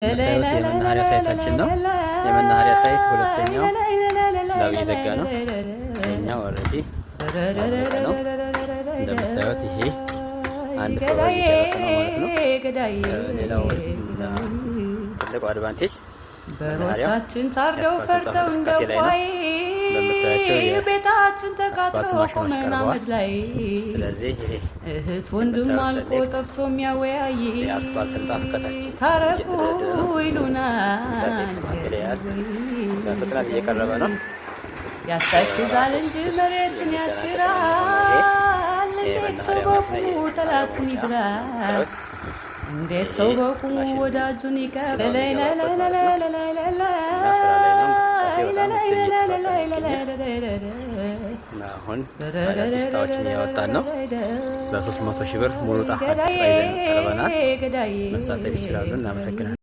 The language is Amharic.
የመናኸሪያ ሳይታችን ነው። የመናኸሪያ ሳይት ሁለተኛው ስላብ እየዘጋ ነው። ይሄኛው ኦልሬዲ ነው። እንደምታዩት ይሄ አንድ ፍሎር እየጨረሰ ነው ማለት ነው። ሌላው ትልቁ አድቫንቴጅ በሮቻችን ታርደው ፈርተው እንደቆይ ቤታችን ተቃጥሎ ቆመን አመድ ላይ እህት ወንድም አልቆ ጠፍቶ የሚያወያይ ታረቁ ይሉናል። በፍጥነት እየቀረበ ነው። ያሳክዛል እንጂ መሬትን ያስግራል። እንዴት ሰው በቁሙ ጠላቱን ይድራል? እንዴት ሰው በቁሙ ወዳጁን ይቀበል? አሁን አዳዲስ እቃዎችን እያወጣን ነው። በ300 ሺህ ብር ሙሉ ዕጣ አዲስ ዕቃ ይዘን ቀርበናል። መሳተፍ ይችላሉ። እናመሰግናለን።